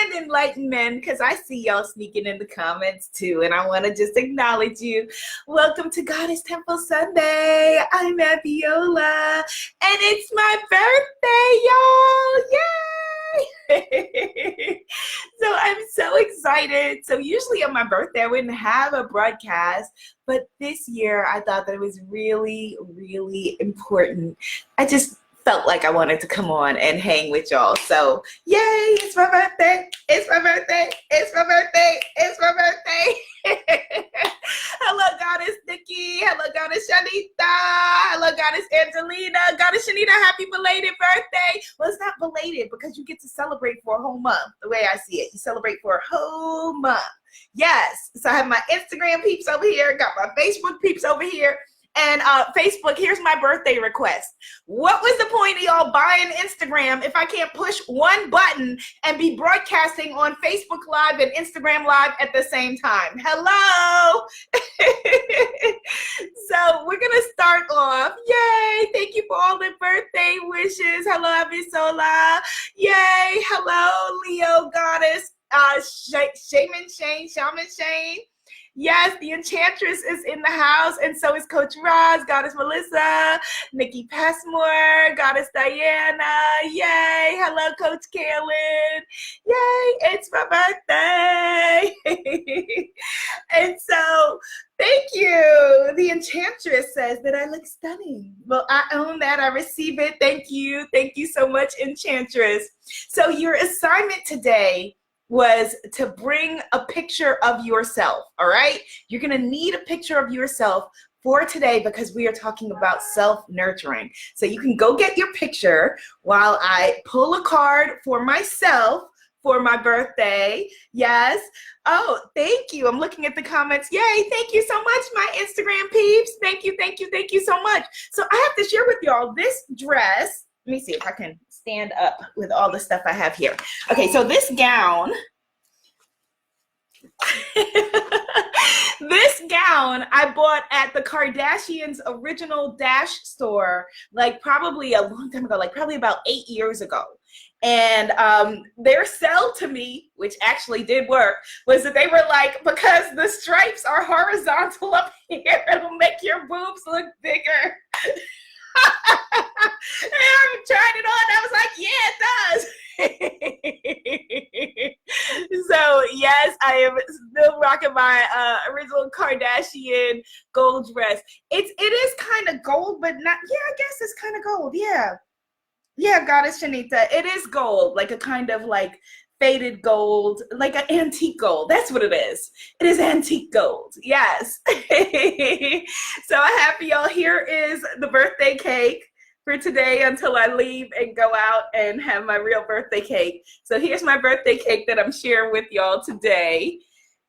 and enlightenment, because I see y'all sneaking in the comments too, and I want to just acknowledge you. Welcome to Goddess Temple Sunday. I'm Abiola, and it's my birthday, y'all! Yay! So I'm so excited. So usually on my birthday, I wouldn't have a broadcast, but this year I thought that it was really, really important. I just felt like I wanted to come on and hang with y'all. So yay, it's my birthday, it's my birthday, it's my birthday, it's my birthday. Hello, Goddess Nikki. Hello, Goddess Shanita. Hello, Goddess Angelina. Goddess Shanita, happy belated birthday. Well, it's not belated because you get to celebrate for a whole month, the way I see it. You celebrate for a whole month. Yes. So I have my Instagram peeps over here, got my Facebook peeps over here. And Facebook, here's my birthday request. What was the point of y'all buying Instagram if I can't push one button and be broadcasting on Facebook Live and Instagram Live at the same time? Hello. So we're going to start off. Yay. Thank you for all the birthday wishes. Hello, Abisola. Yay. Hello, Leo Goddess. Shaman Shane. Yes, the Enchantress is in the house, and so is Coach Roz, Goddess Melissa, Nikki Passmore, Goddess Diana. Yay! Hello, Coach Kaylin. Yay! It's my birthday. And so, thank you. The Enchantress says that I look stunning. Well, I own that. I receive it. Thank you. Thank you so much, Enchantress. So your assignment today was to bring a picture of yourself, all right? You're gonna need a picture of yourself for today because we are talking about self-nurturing. So you can go get your picture while I pull a card for myself for my birthday. Yes. Oh, thank you. I'm looking at the comments. Yay, thank you so much, my Instagram peeps. Thank you, thank you, thank you so much. So I have to share with y'all this dress. Let me see if I can stand up with all the stuff I have here. Okay, so this gown, this gown I bought at the Kardashians' original Dash store, like probably a long time ago, like probably about 8 years ago. And their sell to me, which actually did work, was that they were like, because the stripes are horizontal up here, it'll make your boobs look bigger. I tried it on. I was like, yeah, it does. So yes, I am still rocking my original Kardashian gold dress. It is kind of gold, but not. Yeah, I guess it's kind of gold. Yeah, Goddess Shanita. It is gold, like a kind of like faded gold, like an antique gold. That's what it is. It is antique gold. Yes. So happy y'all. Here is the birthday cake for today until I leave and go out and have my real birthday cake. So here's my birthday cake that I'm sharing with y'all today.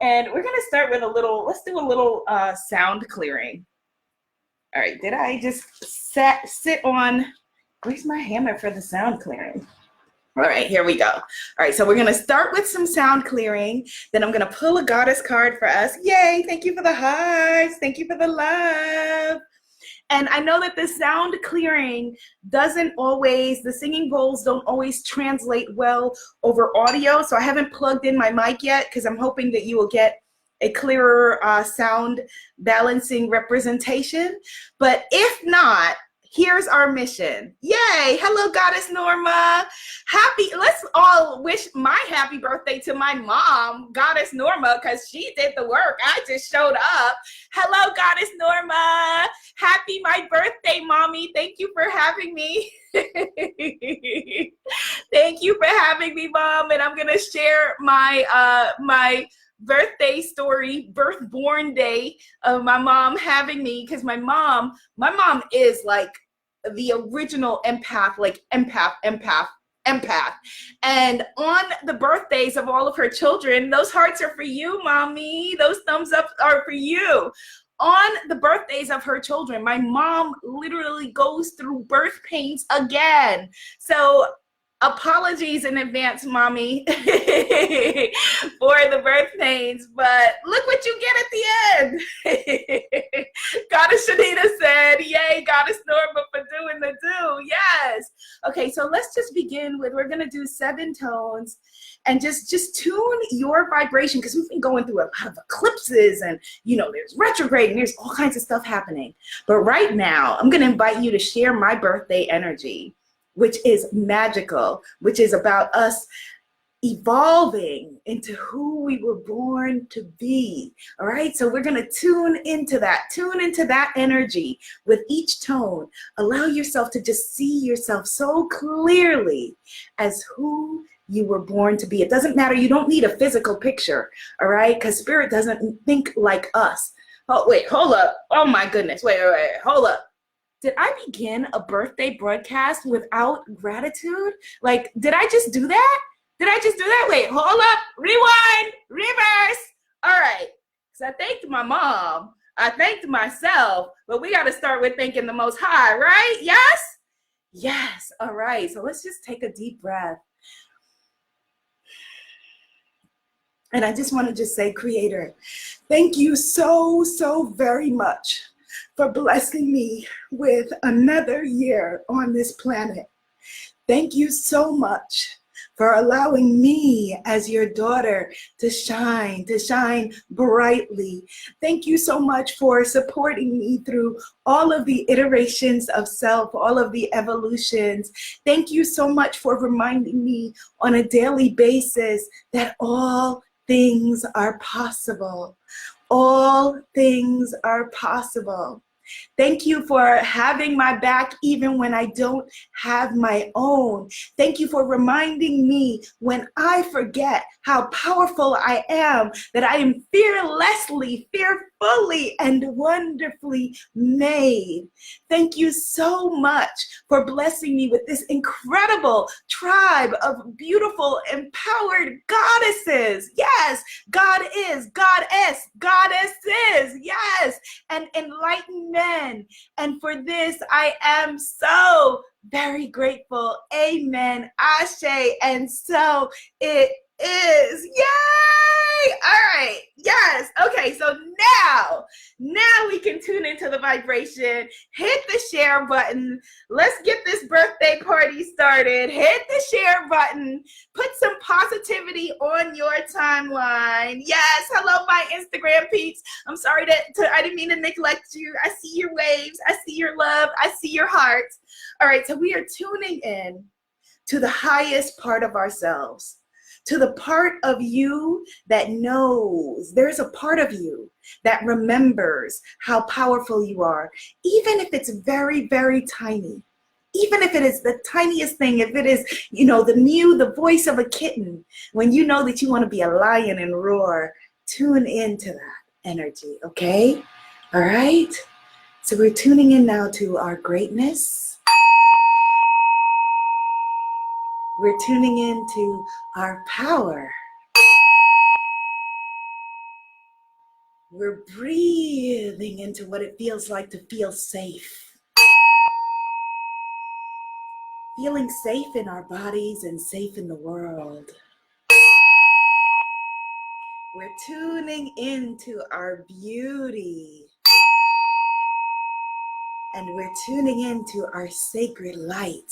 And we're gonna start with let's do a little sound clearing. All right, did I just sit on, where's my hammer for the sound clearing? All right, here we go. All right, so we're gonna start with some sound clearing. Then I'm gonna pull a goddess card for us. Yay, thank you for the hearts. Thank you for the love. And I know that the sound clearing the singing bowls don't always translate well over audio. So I haven't plugged in my mic yet because I'm hoping that you will get a clearer sound balancing representation. But if not, here's our mission. Yay! Hello, Goddess Norma. Let's all wish my happy birthday to my mom, Goddess Norma, because she did the work. I just showed up. Hello, Goddess Norma. Happy my birthday, Mommy. Thank you for having me. Thank you for having me, Mom. And I'm going to share my birthday story, born day of my mom having me, because my mom is like the original empath. And on the birthdays of all of her children, those hearts are for you, Mommy. Those thumbs up are for you. On the birthdays of her children, my mom literally goes through birth pains again. So apologies in advance, mommy, for the birth pains, but look what you get at the end. Goddess Shanita said, yay, Goddess Norma for doing the do. Yes. Okay, so let's just begin with, we're going to do 7 tones and just tune your vibration, because we've been going through a lot of eclipses and, you know, there's retrograde and there's all kinds of stuff happening. But right now, I'm going to invite you to share my birthday energy, which is magical, which is about us evolving into who we were born to be. All right, so we're going to tune into that energy with each tone. Allow yourself to just see yourself so clearly as who you were born to be. It doesn't matter. You don't need a physical picture, all right, because spirit doesn't think like us. Oh, wait, hold up. Oh my goodness. Wait, hold up. Did I begin a birthday broadcast without gratitude? Like, did I just do that? Wait, hold up, rewind, reverse. All right, so I thanked my mom, I thanked myself, but we got to start with thanking the Most High, right? Yes? Yes, all right, so let's just take a deep breath. And I just want to just say, Creator, thank you so, so very much for blessing me with another year on this planet. Thank you so much for allowing me as your daughter to shine brightly. Thank you so much for supporting me through all of the iterations of self, all of the evolutions. Thank you so much for reminding me on a daily basis that all things are possible. All things are possible. Thank you for having my back even when I don't have my own. Thank you for reminding me when I forget how powerful I am, that I am fearlessly, fearfully, and wonderfully made. Thank you so much for blessing me with this incredible tribe of beautiful, empowered goddesses. Yes, God is, goddess, goddesses. Yes, and enlightened men. And for this, I am so very grateful. Amen. Ashe. And so it is. Yay! All right. Yes. Okay. So now we can tune into the vibration. Hit the share button. Let's get this birthday party started. Hit the share button. Put some positivity on your timeline. Yes. Hello, my Instagram peeps. I'm sorry I didn't mean to neglect you. I see your waves. I see your love. I see your hearts. All right. So we are tuning in to the highest part of ourselves. To the part of you that knows, there's a part of you that remembers how powerful you are, even if it's very, very tiny. Even if it is the tiniest thing, if it is, you know, the voice of a kitten, when you know that you want to be a lion and roar, tune into that energy, okay? All right? So we're tuning in now to our greatness. We're tuning into our power. We're breathing into what it feels like to feel safe. Feeling safe in our bodies and safe in the world. We're tuning into our beauty. And we're tuning into our sacred light.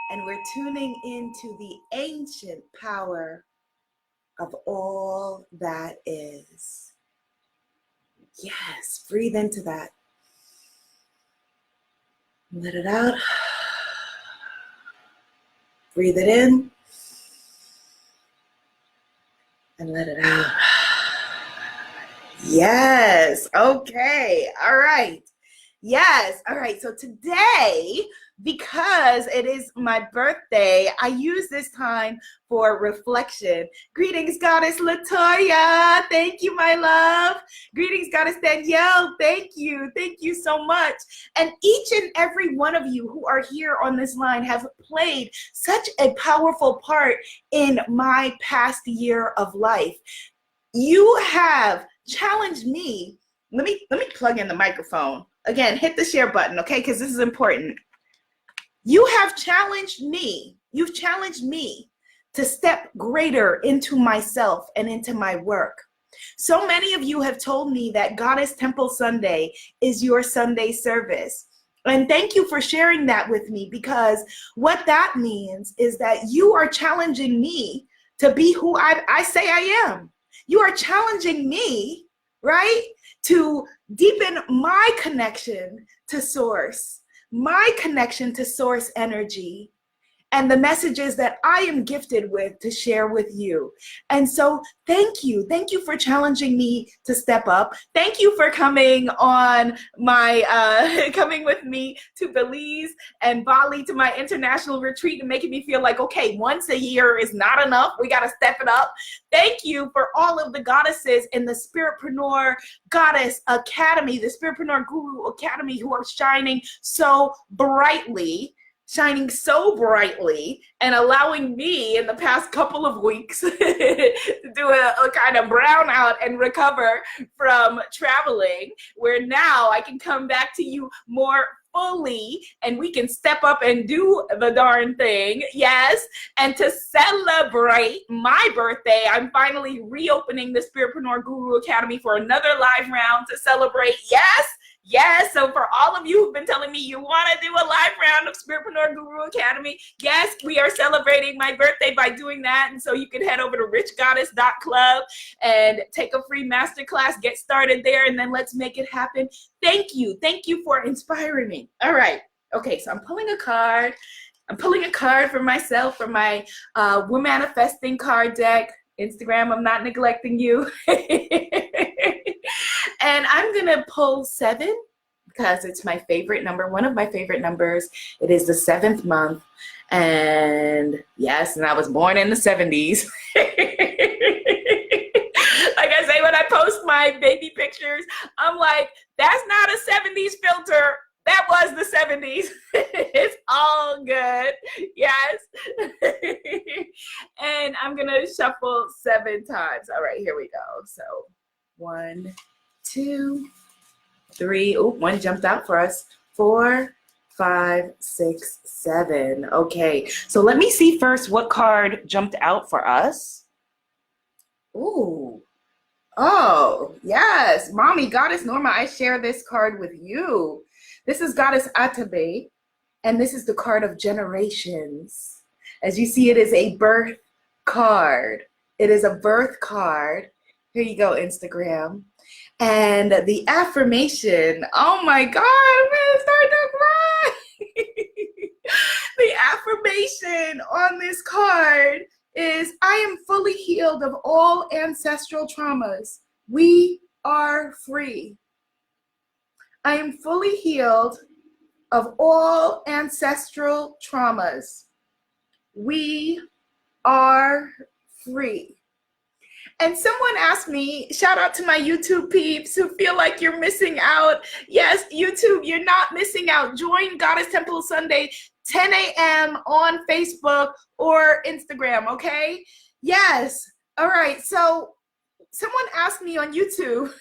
And we're tuning into the ancient power of all that is. Yes, breathe into that. Let it out. Breathe it in. And let it out. Yes, okay, all right. Yes, all right, so today, because it is my birthday, I use this time for reflection. Greetings, Goddess Latoya. Thank you, my love. Greetings, Goddess Danielle. Thank you so much. And each and every one of you who are here on this line have played such a powerful part in my past year of life. You have challenged me. Let me plug in the microphone. Again, hit the share button, okay? Because this is important. You have challenged me. You've challenged me to step greater into myself and into my work. So many of you have told me that Goddess Temple Sunday is your Sunday service. And thank you for sharing that with me, because what that means is that you are challenging me to be who I say I am. You are challenging me, right, to deepen my connection to source, my connection to source energy, and the messages that I am gifted with to share with you. And so thank you. Thank you for challenging me to step up. Thank you for coming on my, coming with me to Belize and Bali to my international retreat and making me feel like, okay, once a year is not enough. We got to step it up. Thank you for all of the goddesses in the Spiritpreneur Goddess Academy, the Spiritpreneur Guru Academy, who are shining so brightly and allowing me in the past couple of weeks to do a kind of brownout and recover from traveling, where now I can come back to you more fully and we can step up and do the darn thing. Yes. And to celebrate my birthday, I'm finally reopening the Spiritpreneur Guru Academy for another live round to celebrate. Yes. Yes, so for all of you who've been telling me you want to do a live round of Spiritpreneur Guru Academy, yes, we are celebrating my birthday by doing that. And so you can head over to richgoddess.club and take a free masterclass, get started there, and then let's make it happen. Thank you. Thank you for inspiring me. All right. Okay, so I'm pulling a card. I'm pulling a card for myself, for my We're Manifesting card deck. Instagram, I'm not neglecting you. And I'm gonna pull 7 because it's my favorite number, one of my favorite numbers. It is the 7th month. And yes, and I was born in the 70s. Like I say, when I post my baby pictures, I'm like, that's not a 70s filter. That was the 70s. It's all good. Yes. And I'm going to shuffle 7 times. All right, here we go. So 1, 2, 3. Oh, 1 jumped out for us. 4, 5, 6, 7. Okay. So let me see first what card jumped out for us. Ooh. Oh, yes. Mommy, Goddess Norma, I share this card with you. This is Goddess Atabe, and this is the card of generations. As you see, it is a birth card. It is a birth card. Here you go, Instagram. And the affirmation, oh my God, I'm gonna start to cry. The affirmation on this card is, I am fully healed of all ancestral traumas. We are free. I am fully healed of all ancestral traumas. We are free. And someone asked me, shout out to my YouTube peeps who feel like you're missing out. Yes, YouTube, you're not missing out. Join Goddess Temple Sunday, 10 a.m. on Facebook or Instagram, okay? Yes. All right. So someone asked me on YouTube,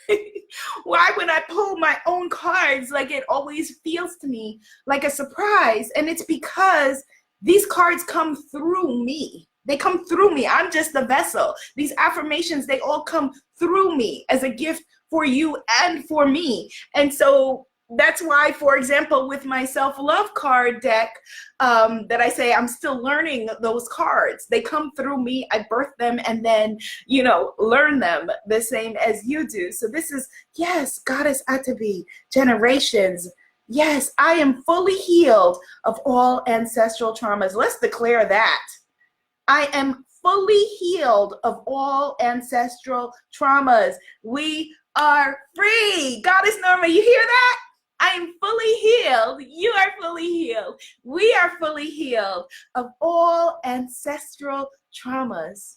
why when I pull my own cards, like it always feels to me like a surprise. And it's because these cards come through me. They come through me. I'm just the vessel. These affirmations, they all come through me as a gift for you and for me. And so that's why, for example, with my self-love card deck, that I say I'm still learning those cards. They come through me. I birth them and then, you know, learn them the same as you do. So this is, yes, Goddess Atabi, generations. Yes, I am fully healed of all ancestral traumas. Let's declare that. I am fully healed of all ancestral traumas. We are free. Goddess Norma, you hear that? I am fully healed. You are fully healed. We are fully healed of all ancestral traumas.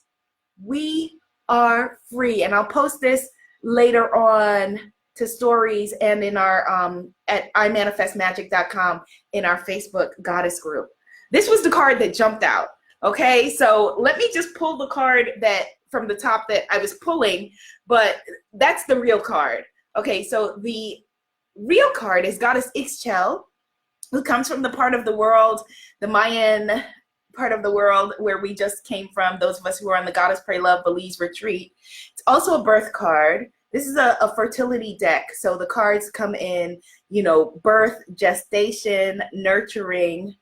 We are free. And I'll post this later on to stories and in our at imanifestmagic.com in our Facebook Goddess group. This was the card that jumped out. Okay, so let me just pull the card that from the top that I was pulling, but that's the real card. Okay, so the real card is Goddess Ixchel, who comes from the part of the world, the Mayan part of the world where we just came from, those of us who are on the Goddess Pray Love Belize retreat. It's also a birth card. This is a fertility deck. So the cards come in, you know, birth, gestation, nurturing.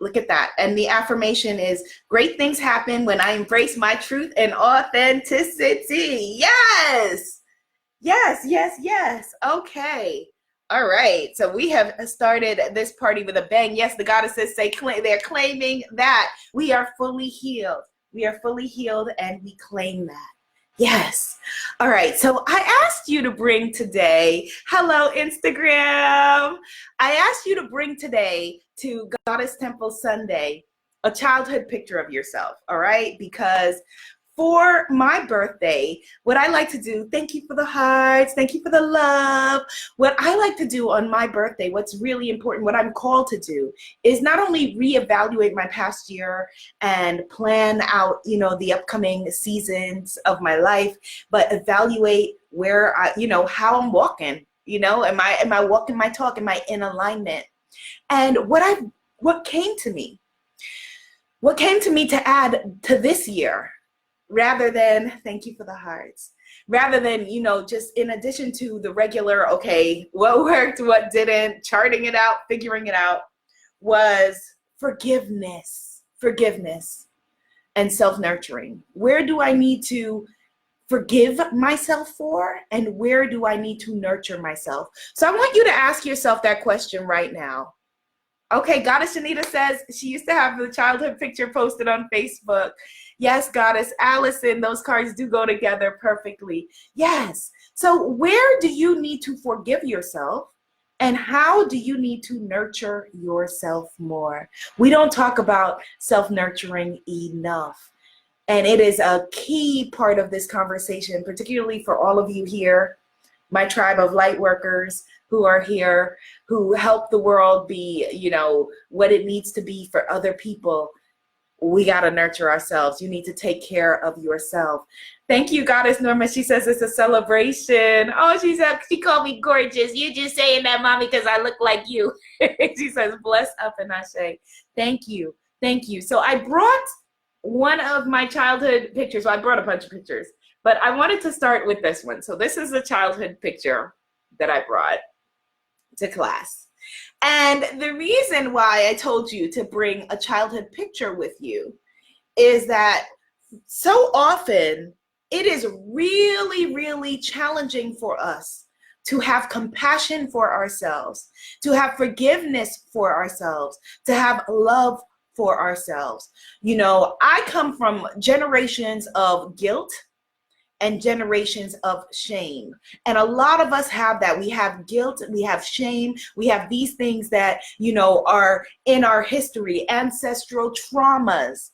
Look at that. And the affirmation is, great things happen when I embrace my truth and authenticity. Yes. Yes, yes, yes. Okay. All right. So we have started this party with a bang. Yes, the goddesses say they're claiming that we are fully healed. We are fully healed and we claim that. Yes. All right. So I asked you to bring today, hello, Instagram. I asked you to bring today to Goddess Temple Sunday a childhood picture of yourself. All right. Because for my birthday, what I like to do, thank you for the hearts, thank you for the love. What I like to do on my birthday, what's really important, what I'm called to do, is not only reevaluate my past year and plan out, you know, the upcoming seasons of my life, but evaluate where I, you know, how I'm walking. You know, am I walking my talk? Am I in alignment? And what came to me to add to this year, rather than, thank you for the hearts, rather than, you know, just in addition to the regular, okay, what worked, what didn't, charting it out, figuring it out, was forgiveness and self-nurturing. Where do I need to forgive myself for, and where do I need to nurture myself? So I want you to ask yourself that question right now. Okay, Goddess Shanita says she used to have the childhood picture posted on Facebook. Yes, Goddess Allison, those cards do go together perfectly. Yes. So where do you need to forgive yourself, and how do you need to nurture yourself more? We don't talk about self-nurturing enough. And it is a key part of this conversation, particularly for all of you here, my tribe of light workers who are here, who help the world be, you know, what it needs to be for other people. We got to nurture ourselves. You need to take care of yourself. Thank you, Goddess Norma. She says it's a celebration. Oh, she called me gorgeous. You just saying that, Mommy, because I look like you. She says, bless up and Ashe. Thank you. Thank you. So I brought one of my childhood pictures. Well, I brought a bunch of pictures, but I wanted to start with this one. So this is a childhood picture that I brought to class. And the reason why I told you to bring a childhood picture with you is that so often it is really, really challenging for us to have compassion for ourselves, to have forgiveness for ourselves, to have love for ourselves. You know, I come from generations of guilt and generations of shame. And a lot of us have that. We have guilt, we have shame, we have these things that, you know, are in our history, ancestral traumas,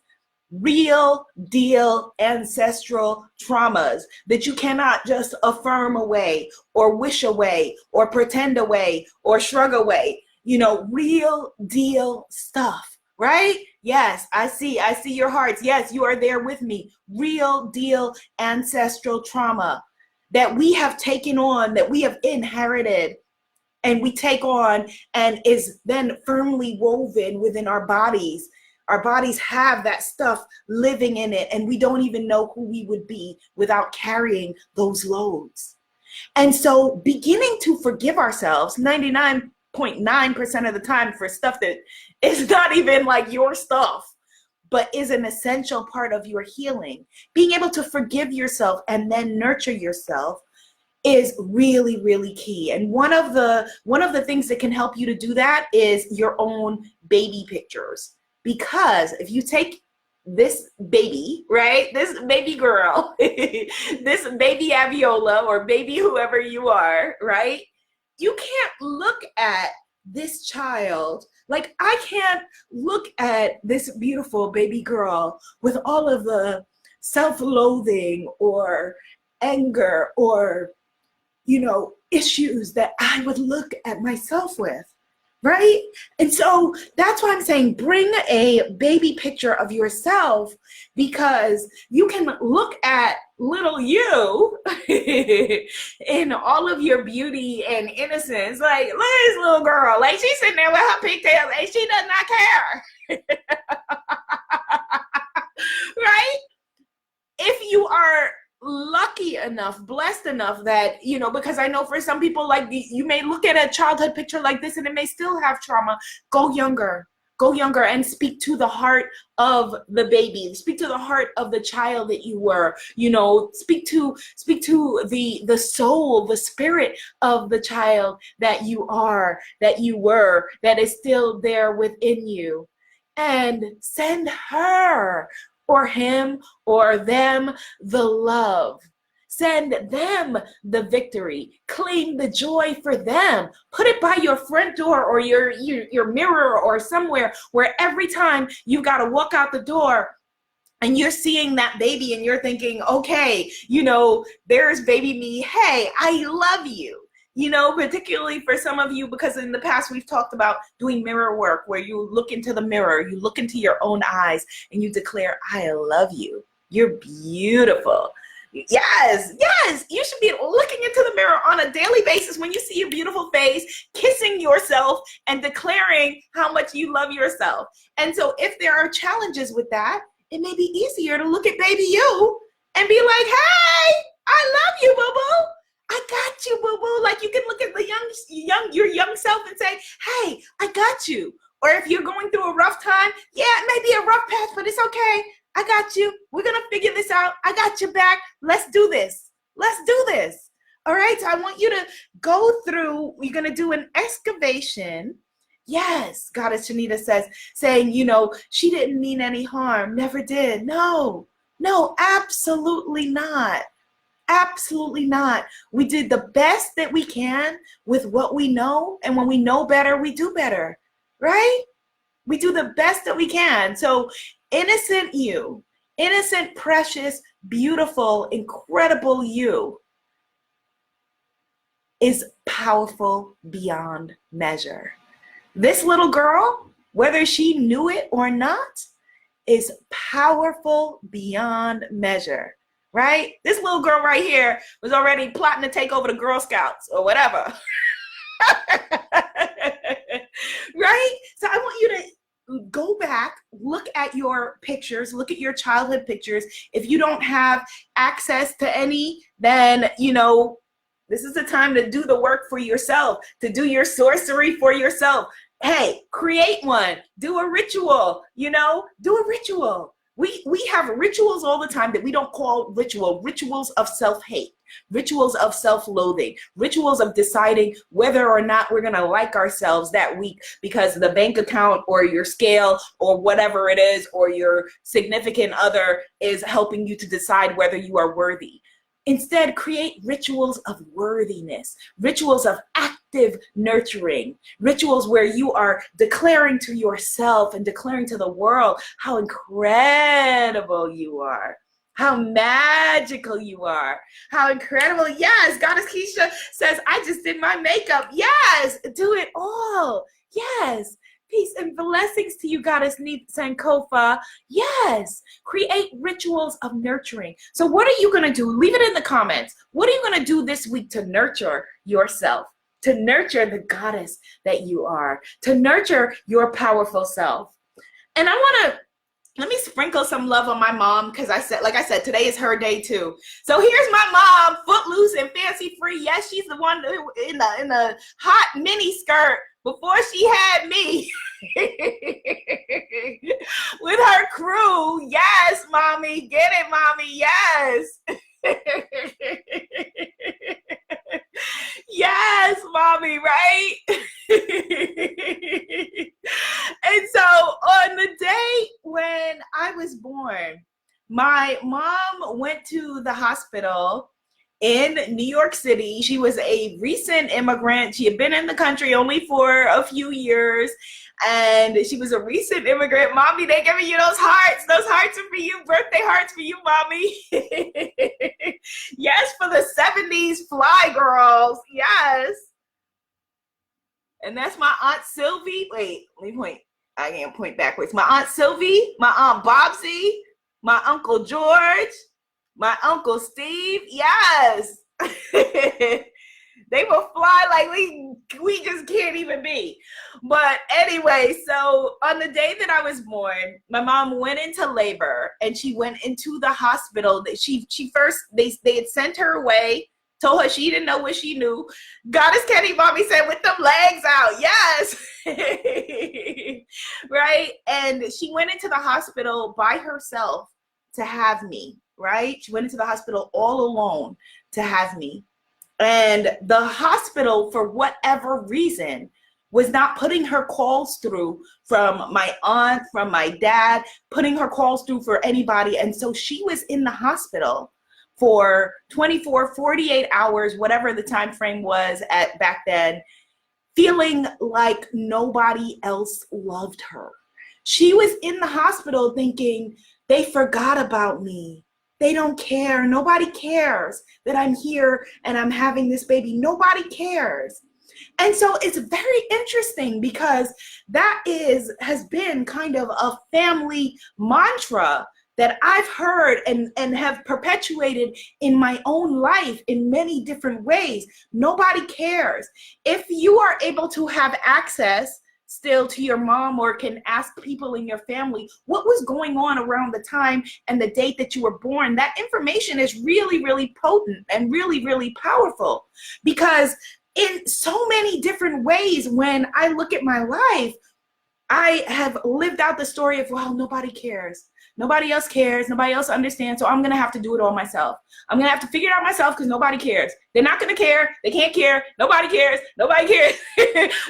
real deal ancestral traumas that you cannot just affirm away or wish away or pretend away or shrug away, you know, real deal stuff. Right? Yes, I see your hearts. Yes, you are there with me. Real deal ancestral trauma that we have taken on, that we have inherited, and we take on, and is then firmly woven within our bodies. Our bodies have that stuff living in it, and we don't even know who we would be without carrying those loads. And so beginning to forgive ourselves 99.9% of the time for stuff that is not even like your stuff, but is an essential part of your healing. Being able to forgive yourself and then nurture yourself is really, really key. And one of the things that can help you to do that is your own baby pictures. Because if you take this baby, right, this baby girl, this baby Abiola or baby whoever you are, right, you can't look at this child, like I can't look at this beautiful baby girl with all of the self-loathing or anger or, you know, issues that I would look at myself with. right? And so that's why I'm saying bring a baby picture of yourself, because you can look at little you in all of your beauty and innocence. Like, look at this little girl. Like, she's sitting there with her pigtails and she does not care. Right? If you are lucky enough, blessed enough that, you know, because I know for some people, like, you may look at a childhood picture like this and it may still have trauma. Go younger and speak to the heart of the baby, speak to the heart of the child that you were, you know, speak to the soul, the spirit of the child that you are, that you were, that is still there within you, and send her or him or them the love. Send them the victory. Claim the joy for them. Put it by your front door or your mirror or somewhere where every time you got to walk out the door and you're seeing that baby and you're thinking, okay, you know, there's baby me. Hey, I love you. You know, particularly for some of you, because in the past we've talked about doing mirror work where you look into the mirror, you look into your own eyes and you declare, I love you. You're beautiful. Yes, you should be looking into the mirror on a daily basis when you see your beautiful face, kissing yourself and declaring how much you love yourself. And so if there are challenges with that, it may be easier to look at baby you and be like, hey, I love you, boo-boo. I got you, boo-boo. Like, you can look at the your young self and say, hey, I got you. Or if you're going through a rough time, yeah, it may be a rough patch, but it's okay. I got you. We're going to figure this out. I got your back. Let's do this. Let's do this. All right. So I want you to go through, you're going to do an excavation. Yes, Goddess Shanita says, saying, you know, she didn't mean any harm. Never did. No, absolutely not. Absolutely not. We did the best that we can with what we know. And when we know better, we do better, right? We do the best that we can. So innocent you, innocent, precious, beautiful, incredible you is powerful beyond measure. This little girl, whether she knew it or not, is powerful beyond measure. Right? This little girl right here was already plotting to take over the Girl Scouts or whatever. Right? So I want you to go back, look at your pictures, look at your childhood pictures. If you don't have access to any, then, you know, this is the time to do the work for yourself, to do your sorcery for yourself. Hey, create one, do a ritual, you know, do a ritual. We have rituals all the time that we don't call rituals of self-hate, rituals of self-loathing, rituals of deciding whether or not we're going to like ourselves that week because the bank account or your scale or whatever it is, or your significant other is helping you to decide whether you are worthy. Instead, create rituals of worthiness, rituals of active nurturing, rituals where you are declaring to yourself and declaring to the world how incredible you are, how magical you are, how incredible. Yes, Goddess Keisha says, I just did my makeup. Yes, do it all. Yes. Peace and blessings to you, Goddess Sankofa. Yes, create rituals of nurturing. So what are you going to do? Leave it in the comments. What are you going to do this week to nurture yourself, to nurture the goddess that you are, to nurture your powerful self? And let me sprinkle some love on my mom, because like I said, today is her day too. So here's my mom, footloose and fancy free. Yes, she's the one in the hot mini skirt before she had me with her crew. Yes, mommy, get it, mommy. Yes. Yes, mommy, right? And so on the day when I was born, my mom went to the hospital in New York City. She was a recent immigrant. She had been in the country only for a few years, and she was a recent immigrant. Mommy, they giving you those hearts. Those hearts are for you. Birthday hearts for you, mommy. Yes, for the 70s fly girls. Yes. And that's my Aunt Sylvie. Wait, let me point. I can't point backwards. My Aunt Sylvie, my Aunt Bobsy, my Uncle George, my Uncle Steve. Yes. They will fly like we just can't even be. But anyway, so on the day that I was born, my mom went into labor and she went into the hospital. She first, they had sent her away, told her she didn't know what she knew. Goddess Kenny Mommy said, with them legs out, yes. Right? And she went into the hospital by herself to have me, right? She went into the hospital all alone to have me. And the hospital, for whatever reason, was not putting her calls through from my aunt, from my dad, putting her calls through for anybody. And so she was in the hospital for 24, 48 hours, whatever the time frame was at back then, feeling like nobody else loved her. She was in the hospital thinking, they forgot about me. They don't care. Nobody cares that I'm here and I'm having this baby. Nobody cares. And so it's very interesting because that has been kind of a family mantra that I've heard and have perpetuated in my own life in many different ways. Nobody cares. If you are able to have access still to your mom or can ask people in your family what was going on around the time and the date that you were born, that information is really, really potent and really, really powerful. Because in so many different ways, when I look at my life, I have lived out the story of, well, nobody cares. Nobody else cares. Nobody else understands. So I'm going to have to do it all myself. I'm going to have to figure it out myself because nobody cares. They're not going to care. They can't care. Nobody cares. Nobody cares.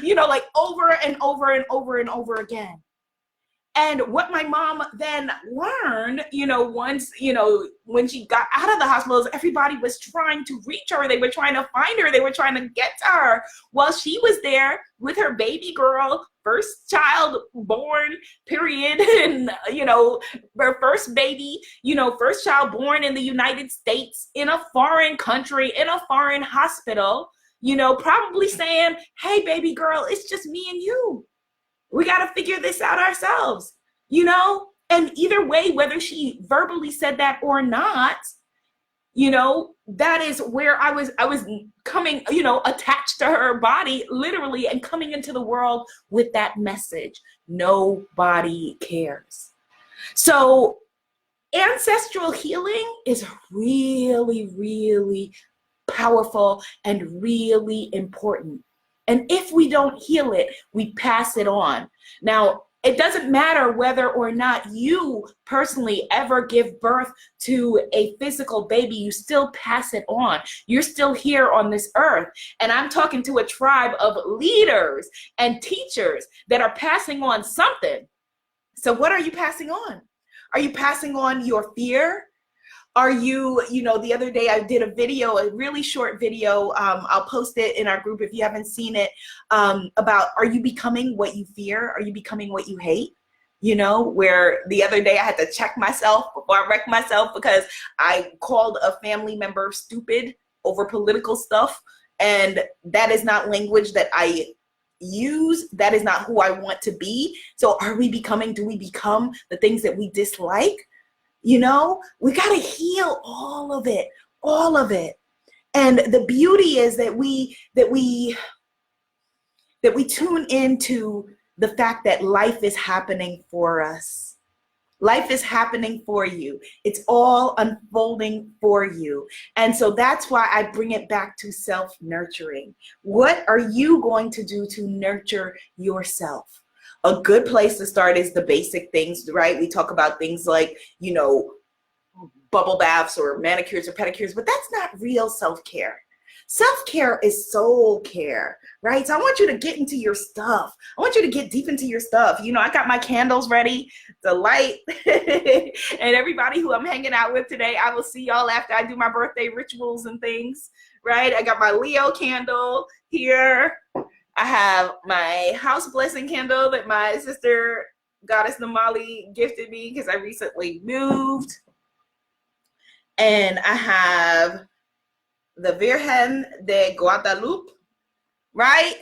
Like over and over and over and over again. And what my mom then learned, once, when she got out of the hospital, is everybody was trying to reach her. They were trying to find her. They were trying to get to her while she was there with her baby girl, first child born, period. And, her first baby, first child born in the United States, in a foreign country, in a foreign hospital, probably saying, hey, baby girl, it's just me and you. We got to figure this out ourselves, and either way, whether she verbally said that or not, that is where I was coming, attached to her body, literally, and coming into the world with that message. Nobody cares. So ancestral healing is really, really powerful and really important. And if we don't heal it, we pass it on. Now, it doesn't matter whether or not you personally ever give birth to a physical baby, you still pass it on. You're still here on this earth. And I'm talking to a tribe of leaders and teachers that are passing on something. So what are you passing on? Are you passing on your fear? Are you, the other day I did a really short video. I'll post it in our group if you haven't seen it, about, are you becoming what you fear? Are you becoming what you hate? Where the other day I had to check myself before I wrecked myself because I called a family member stupid over political stuff. And that is not language that I use. That is not who I want to be. So do we become the things that we dislike? We got to heal all of it. And the beauty is that we tune into the fact that life is happening for us. Life is happening for you. It's all unfolding for you. And so that's why I bring it back to self-nurturing. What are you going to do to nurture yourself? A good place to start is the basic things, right? We talk about things like, bubble baths or manicures or pedicures, but that's not real self-care. Self-care is soul care, right? So I want you to get into your stuff. I want you to get deep into your stuff. I got my candles ready, the light, and everybody who I'm hanging out with today, I will see y'all after I do my birthday rituals and things, right? I got my Leo candle here. I have my house blessing candle that my sister, Goddess Namali, gifted me because I recently moved. And I have the Virgen de Guadalupe, right?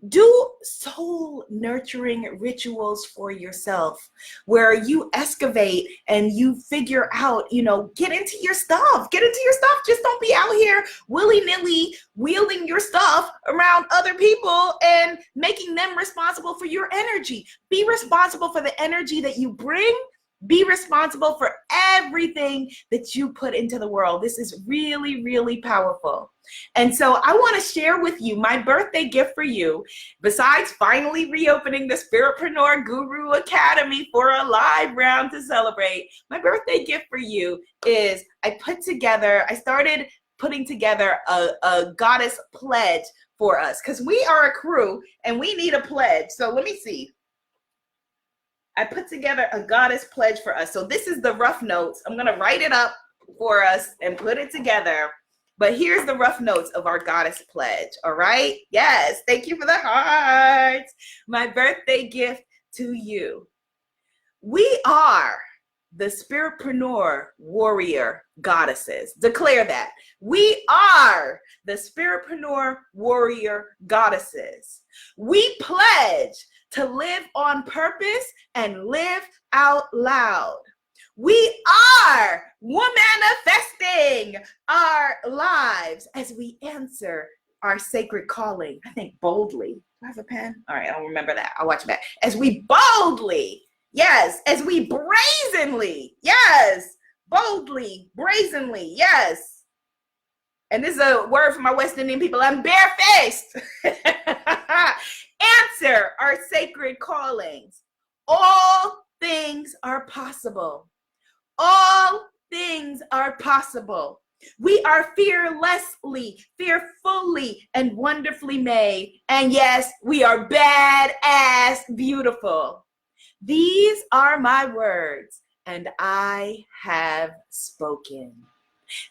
Do soul nurturing rituals for yourself where you excavate and you figure out, get into your stuff. Get into your stuff. Just don't be out here willy-nilly wheeling your stuff around other people and making them responsible for your energy. Be responsible for the energy that you bring. Be responsible for everything that you put into the world. This is really, really powerful. And so I want to share with you my birthday gift for you. Besides finally reopening the Spiritpreneur Guru Academy for a live round to celebrate, my birthday gift for you is I started putting together a goddess pledge for us because we are a crew and we need a pledge. So let me see. I put together a goddess pledge for us. So this is the rough notes. I'm going to write it up for us and put it together. But here's the rough notes of our goddess pledge. All right. Yes. Thank you for the hearts. My birthday gift to you. We are the Spiritpreneur warrior goddesses. Declare that. We are the Spiritpreneur warrior goddesses. We pledge to live on purpose and live out loud. We are manifesting our lives as we answer our sacred calling. I think boldly. Do I have a pen? All right, I'll remember that. I'll watch it back. As we boldly, yes, as we brazenly, yes, boldly, brazenly, yes. And this is a word for my West Indian people. I'm barefaced. Answer our sacred callings. All things are possible. All things are possible. We are fearlessly, fearfully, and wonderfully made. And yes, we are badass beautiful. These are my words, and I have spoken.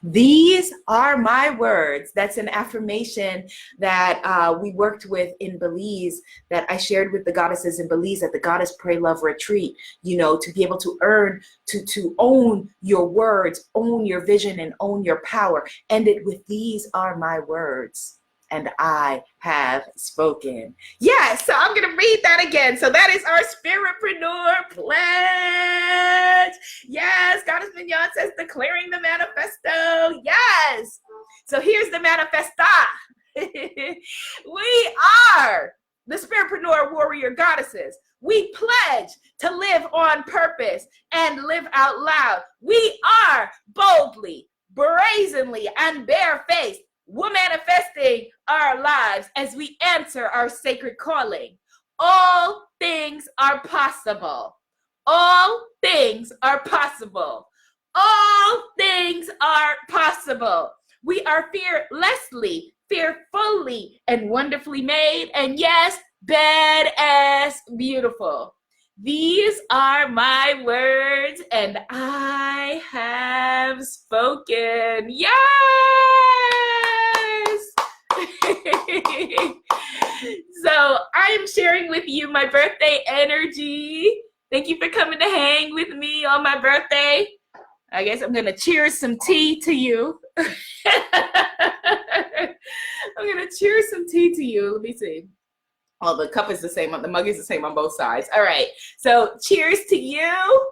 These are my words. That's an affirmation that we worked with in Belize, that I shared with the goddesses in Belize at the Goddess Pray Love Retreat, to be able to to own your words, own your vision, and own your power. Ended with, these are my words, and I have spoken. Yes, so I'm going to read that again. So that is our Spiritpreneur pledge. Yes, Goddess Mignon says, declaring the manifesto. Yes. So here's the manifesta. We are the Spiritpreneur warrior goddesses. We pledge to live on purpose and live out loud. We are boldly, brazenly, and barefaced. We're manifesting our lives as we answer our sacred calling. All things are possible. All things are possible. All things are possible. We are fearlessly, fearfully, and wonderfully made. And yes, badass beautiful. These are my words, and I have spoken. Yes! So I am sharing with you my birthday energy. Thank you for coming to hang with me on my birthday. I guess I'm going to cheers some tea to you. I'm going to cheers some tea to you. Let me see. Oh, the cup is the same. The mug is the same on both sides. All right. So cheers to you.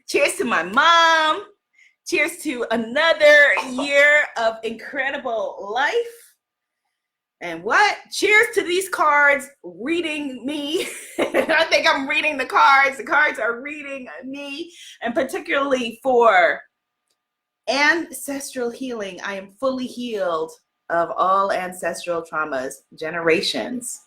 Cheers to my mom. Cheers to another year of incredible life. And what? Cheers to these cards reading me. I think I'm reading the cards. The cards are reading me. And particularly for ancestral healing, I am fully healed of all ancestral traumas, generations.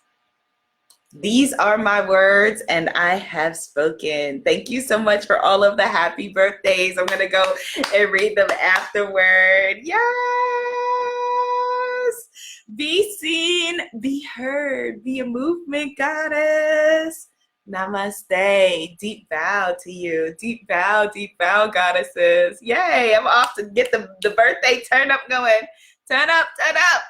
These are my words, and I have spoken. Thank you so much for all of the happy birthdays. I'm going to go and read them afterward. Yes! Be seen, be heard, be a movement goddess. Namaste. Deep bow to you. Deep bow, goddesses. Yay, I'm off to get the birthday turn up going. Turn up, turn up.